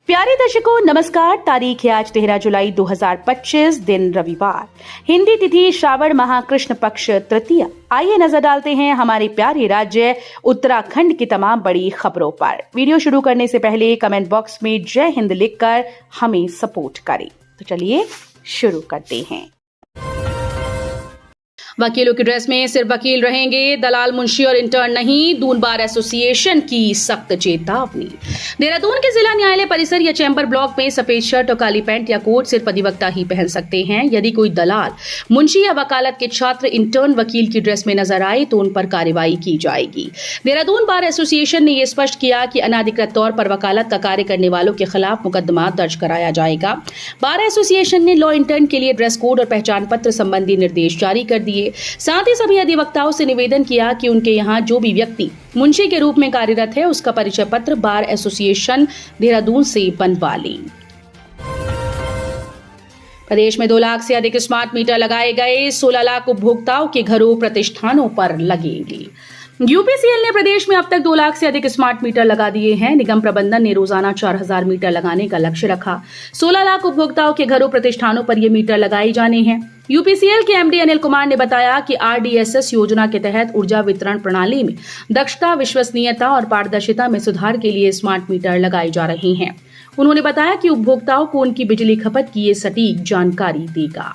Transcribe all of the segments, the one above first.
प्यारे दर्शकों नमस्कार। तारीख है आज 13 जुलाई 2025, दिन रविवार, हिंदी तिथि श्रावण माह कृष्ण पक्ष तृतीया। आइए नजर डालते हैं हमारे प्यारे राज्य उत्तराखंड की तमाम बड़ी खबरों पर। वीडियो शुरू करने से पहले कमेंट बॉक्स में जय हिंद लिखकर हमें सपोर्ट करें। तो चलिए शुरू करते हैं। वकीलों की ड्रेस में सिर्फ वकील रहेंगे, दलाल, मुंशी और इंटर्न नहीं, दून बार एसोसिएशन की सख्त चेतावनी। देहरादून के जिला न्यायालय परिसर या चैम्बर ब्लॉक में सफेद शर्ट और काली पैंट या कोट सिर्फ अधिवक्ता ही पहन सकते हैं। यदि कोई दलाल, मुंशी या वकालत के छात्र इंटर्न वकील की ड्रेस में नजर आए तो उन पर कार्रवाई की जाएगी। देहरादून बार एसोसिएशन ने यह स्पष्ट किया कि अनाधिकृत तौर पर वकालत का कार्य करने वालों के खिलाफ मुकदमा दर्ज कराया जाएगा। बार एसोसिएशन ने लॉ इंटर्न के लिए ड्रेस कोड और पहचान पत्र संबंधी निर्देश जारी कर दिए। साथ ही सभी अधिवक्ताओं से निवेदन किया कि उनके यहाँ जो भी व्यक्ति मुंशी के रूप में कार्यरत है उसका परिचय पत्र बार एसोसिएशन देहरादून से बनवा लें। प्रदेश में 2 लाख से अधिक स्मार्ट मीटर लगाए गए, 16 लाख उपभोक्ताओं के घरों प्रतिष्ठानों पर लगेंगे। यूपीसीएल ने प्रदेश में अब तक 2 लाख से अधिक स्मार्ट मीटर लगा दिए हैं। निगम प्रबंधन ने रोजाना 4000 मीटर लगाने का लक्ष्य रखा। 16 लाख उपभोक्ताओं के घरों प्रतिष्ठानों पर ये मीटर लगाए जाने हैं। यूपीसीएल के एमडी अनिल कुमार ने बताया कि आरडीएसएस योजना के तहत ऊर्जा वितरण प्रणाली में दक्षता, विश्वसनीयता और पारदर्शिता में सुधार के लिए स्मार्ट मीटर लगाए जा रहे हैं। उन्होंने बताया कि उपभोक्ताओं को उनकी बिजली खपत की ये सटीक जानकारी देगा।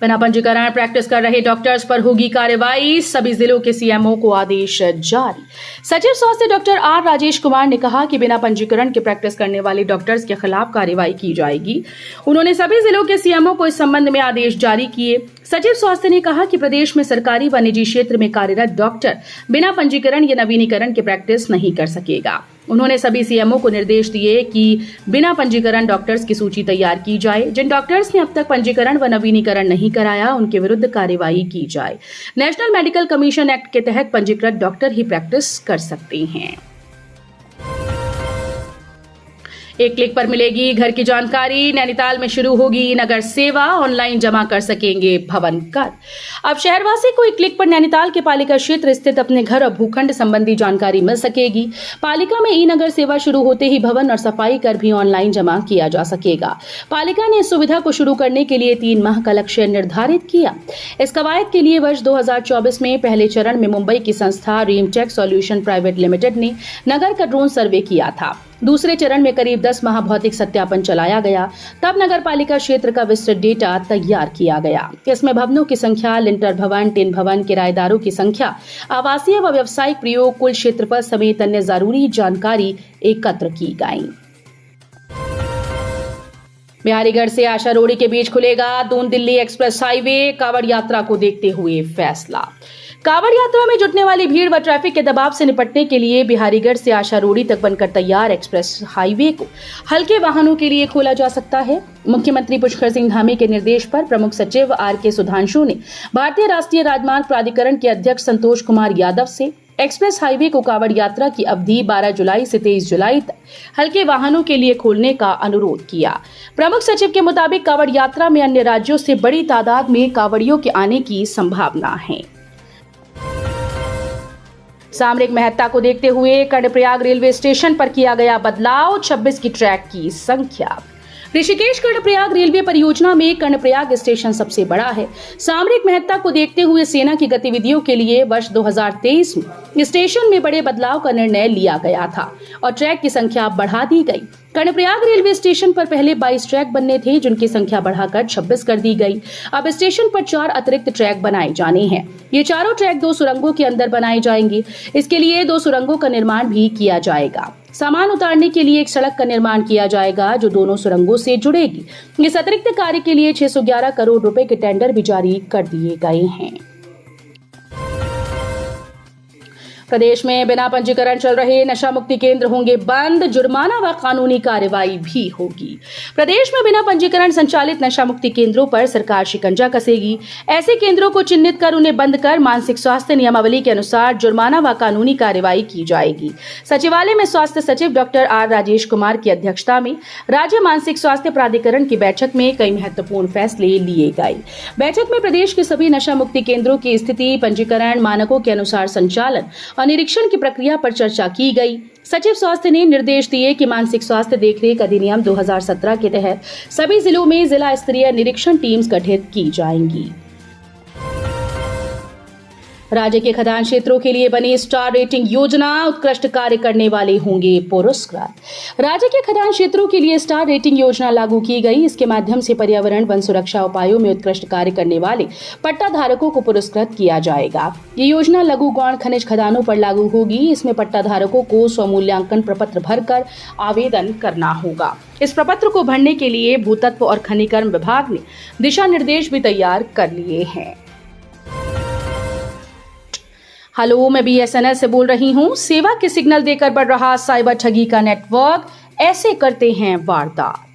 बिना पंजीकरण प्रैक्टिस कर रहे डॉक्टर्स पर होगी कार्रवाई, सभी जिलों के सीएमओ को आदेश जारी। सचिव स्वास्थ्य डॉक्टर आर राजेश कुमार ने कहा कि बिना पंजीकरण के प्रैक्टिस करने वाले डॉक्टर्स के खिलाफ कार्रवाई की जाएगी। उन्होंने सभी जिलों के सीएमओ को इस संबंध में आदेश जारी किए। सचिव स्वास्थ्य ने कहा कि प्रदेश में सरकारी व निजी क्षेत्र में कार्यरत डॉक्टर बिना पंजीकरण या नवीनीकरण के प्रैक्टिस नहीं कर सकेगा। उन्होंने सभी सीएमओ को निर्देश दिए कि बिना पंजीकरण डॉक्टर्स की सूची तैयार की जाए। जिन डॉक्टर्स ने अब तक पंजीकरण व नवीनीकरण नहीं कराया उनके विरुद्ध कार्रवाई की जाए। नेशनल मेडिकल कमीशन एक्ट के तहत पंजीकृत डॉक्टर ही प्रैक्टिस कर सकते हैं। एक क्लिक पर मिलेगी घर की जानकारी, नैनीताल में शुरू होगी नगर सेवा, ऑनलाइन जमा कर सकेंगे भवन कर। अब शहरवासी को एक क्लिक पर नैनीताल के पालिका क्षेत्र स्थित अपने घर और भूखंड संबंधी जानकारी मिल सकेगी। पालिका में ई नगर सेवा शुरू होते ही भवन और सफाई कर भी ऑनलाइन जमा किया जा सकेगा। पालिका ने इस सुविधा को शुरू करने के लिए 3 माह का लक्ष्य निर्धारित किया। इस कवायद के लिए वर्ष 2024 में पहले चरण में मुंबई की संस्था रीमटेक सॉल्यूशन प्राइवेट लिमिटेड ने नगर का ड्रोन सर्वे किया था। दूसरे चरण में करीब 10 माह भौतिक सत्यापन चलाया गया। तब नगर पालिका क्षेत्र का विस्तृत डेटा तैयार किया गया। इसमें भवनों की संख्या, लिंटर भवन, टिन भवन, किराएदारों की संख्या, आवासीय व व्यावसायिक प्रयोग, कुल क्षेत्रफल समेत अन्य जरूरी जानकारी एकत्र की गई। बिहारीगढ़ से आशा रोड़ी के बीच खुलेगा दून दिल्ली एक्सप्रेस हाईवे, कांवड़ यात्रा को देखते हुए फैसला। कांवड़ यात्रा में जुटने वाली भीड़ व ट्रैफिक के दबाव से निपटने के लिए बिहारीगढ़ से आशा रोड़ी तक बनकर तैयार एक्सप्रेस हाईवे को हल्के वाहनों के लिए खोला जा सकता है। मुख्यमंत्री पुष्कर सिंह धामी के निर्देश पर प्रमुख सचिव आर.के. सुधांशु ने भारतीय राष्ट्रीय राजमार्ग प्राधिकरण के अध्यक्ष संतोष कुमार यादव से एक्सप्रेस हाईवे को कांवड़ यात्रा की अवधि 12 जुलाई से 23 जुलाई तक हल्के वाहनों के लिए खोलने का अनुरोध किया। प्रमुख सचिव के मुताबिक कांवड़ यात्रा में अन्य राज्यों से बड़ी तादाद में कांवड़ियों के आने की संभावना है। सामरिक महत्ता को देखते हुए कर्णप्रयाग रेलवे स्टेशन पर किया गया बदलाव, 26 की ट्रैक की संख्या। ऋषिकेश कर्णप्रयाग रेलवे परियोजना में कर्णप्रयाग स्टेशन सबसे बड़ा है। सामरिक महत्ता को देखते हुए सेना की गतिविधियों के लिए वर्ष 2023 में स्टेशन में बड़े बदलाव का निर्णय लिया गया था और ट्रैक की संख्या बढ़ा दी गई। कर्णप्रयाग रेलवे स्टेशन पर पहले 22 ट्रैक बनने थे, जिनकी संख्या बढ़ाकर 26 कर दी गई। अब स्टेशन पर 4 अतिरिक्त ट्रैक बनाए जाने हैं। ये चारों ट्रैक 2 सुरंगों के अंदर बनाए जाएंगे। इसके लिए 2 सुरंगों का निर्माण भी किया जाएगा। सामान उतारने के लिए एक सड़क का निर्माण किया जाएगा जो दोनों सुरंगों से जुड़ेगी। इस अतिरिक्त कार्य के लिए 611 करोड़ रुपए के टेंडर भी जारी कर दिए गए हैं। प्रदेश में बिना पंजीकरण चल रहे नशा मुक्ति केंद्र होंगे बंद, जुर्माना व कानूनी कार्रवाई भी होगी। प्रदेश में बिना पंजीकरण संचालित नशा मुक्ति केंद्रों पर सरकार शिकंजा कसेगी। ऐसे केंद्रों को चिन्हित कर उन्हें बंद कर मानसिक स्वास्थ्य नियमावली के अनुसार जुर्माना व कानूनी कार्रवाई की जाएगी। सचिवालय में स्वास्थ्य सचिव डॉक्टर आर राजेश कुमार की अध्यक्षता में राज्य मानसिक स्वास्थ्य प्राधिकरण की बैठक में कई महत्वपूर्ण फैसले लिए गए। बैठक में प्रदेश के सभी नशा मुक्ति केंद्रों की स्थिति, पंजीकरण, मानकों के अनुसार संचालन और निरीक्षण की प्रक्रिया पर चर्चा की गई। सचिव स्वास्थ्य ने निर्देश दिए कि मानसिक स्वास्थ्य देखरेख अधिनियम 2017 के तहत सभी जिलों में जिला स्तरीय निरीक्षण टीम्स गठित की जाएंगी। राज्य के खदान क्षेत्रों के लिए बनी स्टार रेटिंग योजना, उत्कृष्ट कार्य करने वाले होंगे पुरस्कृत। राज्य के खदान क्षेत्रों के लिए स्टार रेटिंग योजना लागू की गई। इसके माध्यम से पर्यावरण वन सुरक्षा उपायों में उत्कृष्ट कार्य करने वाले पट्टा धारकों को पुरस्कृत किया जाएगा। ये योजना लघु गौण खनिज खदानों पर लागू होगी। इसमें पट्टा धारकों को स्वमूल्यांकन प्रपत्र भरकर आवेदन करना होगा। इस प्रपत्र को भरने के लिए भूतत्व और खनिकर्म विभाग ने दिशा निर्देश भी तैयार कर लिए हैं। हेलो, मैं BSNL से बोल रही हूँ। सेवा के सिग्नल देकर बढ़ रहा साइबर ठगी का नेटवर्क, ऐसे करते हैं वारदात।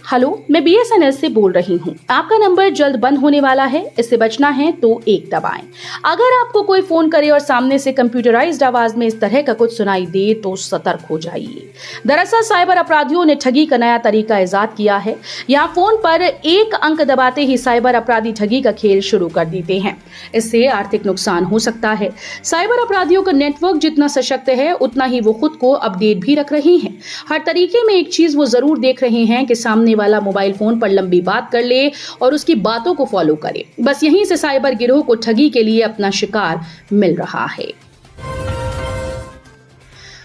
हेलो, मैं BSNL से बोल रही हूँ। आपका नंबर जल्द बंद होने वाला है, इससे बचना है तो 1 दबाएं। अगर आपको कोई फोन करे और सामने से कंप्यूटराइज्ड आवाज में इस तरह का कुछ सुनाई दे तो सतर्क हो जाइए। दरअसल साइबर अपराधियों ने ठगी का नया तरीका इजाद किया है। यहाँ फोन पर 1 अंक दबाते ही साइबर अपराधी ठगी का खेल शुरू कर देते हैं। इससे आर्थिक नुकसान हो सकता है। साइबर अपराधियों का नेटवर्क जितना सशक्त है उतना ही वो खुद को अपडेट भी रख रहे हैं। हर तरीके में एक चीज वो जरूर देख रहे हैं कि सामने वाला मोबाइल फोन पर लंबी बात कर ले और उसकी बातों को फॉलो करे। बस यहीं से साइबर गिरोह को ठगी के लिए अपना शिकार मिल रहा है।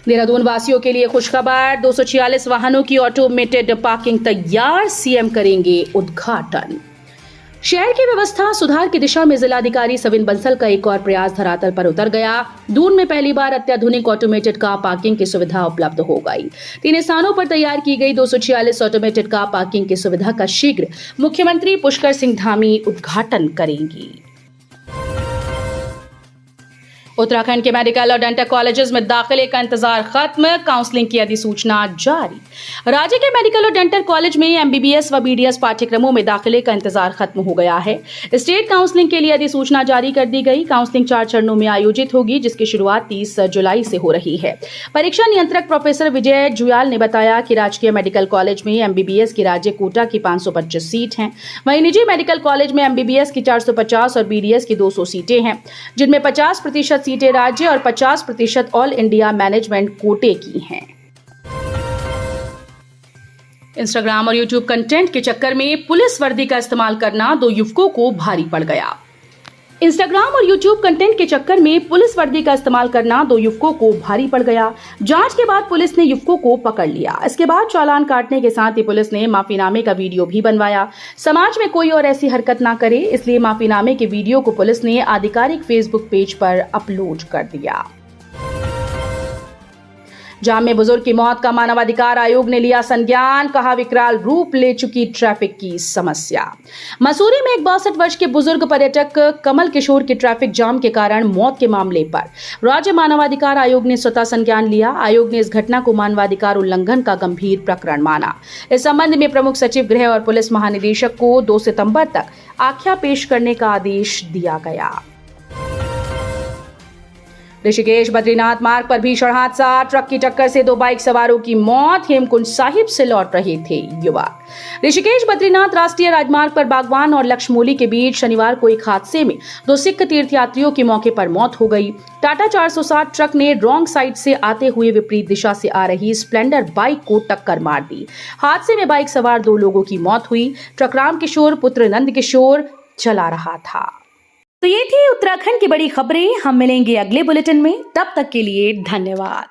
देहरादून वासियों के लिए खुशखबर, 246 वाहनों की ऑटोमेटेड पार्किंग तैयार, सीएम करेंगे उद्घाटन। शहर की व्यवस्था सुधार की दिशा में जिलाधिकारी सविन बंसल का एक और प्रयास धरातल पर उतर गया। दून में पहली बार अत्याधुनिक ऑटोमेटेड कार पार्किंग की सुविधा उपलब्ध हो गई। 3 स्थानों पर तैयार की गई 246 ऑटोमेटेड कार पार्किंग की सुविधा का शीघ्र मुख्यमंत्री पुष्कर सिंह धामी उद्घाटन करेंगी। उत्तराखंड के मेडिकल और डेंटल कॉलेजेस में दाखिले का इंतजार खत्म, काउंसलिंग की अधिसूचना जारी। राज्य के मेडिकल और डेंटल कॉलेज में MBBS व BDS पाठ्यक्रमों में दाखिले का इंतजार खत्म हो गया है। स्टेट काउंसलिंग के लिए अधिसूचना जारी कर दी गई। काउंसलिंग 4 चरणों में आयोजित होगी, जिसकी शुरुआत 30 जुलाई से हो रही है। परीक्षा नियंत्रक प्रोफेसर विजय जुयाल ने बताया कि राजकीय मेडिकल कॉलेज में MBBS की राज्य कोटा की 525 सीट हैं। वहीं निजी मेडिकल कॉलेज में MBBS की 450 और BDS की 200 सीटें हैं, जिनमें 50% सीटें राज्य और 50% ऑल इंडिया मैनेजमेंट कोटे की हैं। इंस्टाग्राम और यूट्यूब कंटेंट के चक्कर में पुलिस वर्दी का इस्तेमाल करना 2 युवकों को भारी पड़ गया। इंस्टाग्राम और यूट्यूब कंटेंट के चक्कर में पुलिस वर्दी का इस्तेमाल करना 2 युवकों को भारी पड़ गया। जांच के बाद पुलिस ने युवकों को पकड़ लिया। इसके बाद चालान काटने के साथ ही पुलिस ने माफीनामे का वीडियो भी बनवाया। समाज में कोई और ऐसी हरकत ना करे, इसलिए माफीनामे के वीडियो को पुलिस ने आधिकारिक फेसबुक पेज पर अपलोड कर दिया। जाम में बुजुर्ग की मौत का मानवाधिकार आयोग ने लिया संज्ञान, कहा विकराल रूप ले चुकी ट्रैफिक की समस्या। मसूरी में एक 62 वर्ष के बुजुर्ग पर्यटक कमल किशोर की ट्रैफिक जाम के कारण मौत के मामले पर राज्य मानवाधिकार आयोग ने स्वतः संज्ञान लिया। आयोग ने इस घटना को मानवाधिकार उल्लंघन का गंभीर प्रकरण माना। इस संबंध में प्रमुख सचिव गृह और पुलिस महानिदेशक को 2 सितंबर तक आख्या पेश करने का आदेश दिया गया। ऋषिकेश बद्रीनाथ मार्ग पर भीषण हादसा, ट्रक की टक्कर से 2 बाइक सवारों की मौत। हेमकुंड साहिब से लौट रहे थे युवक। ऋषिकेश बद्रीनाथ राष्ट्रीय राजमार्ग पर बागवान और लक्ष्मोली के बीच शनिवार को एक हादसे में 2 सिख तीर्थयात्रियों की मौके पर मौत हो गई। टाटा 460 ट्रक ने रॉन्ग साइड से आते हुए विपरीत दिशा से आ रही स्प्लेंडर बाइक को टक्कर मार दी। हादसे में बाइक सवार 2 लोगों की मौत हुई। ट्रक राम किशोर पुत्र नंद किशोर चला रहा था। तो ये थी उत्तराखंड की बड़ी खबरें। हम मिलेंगे अगले बुलेटिन में, तब तक के लिए धन्यवाद।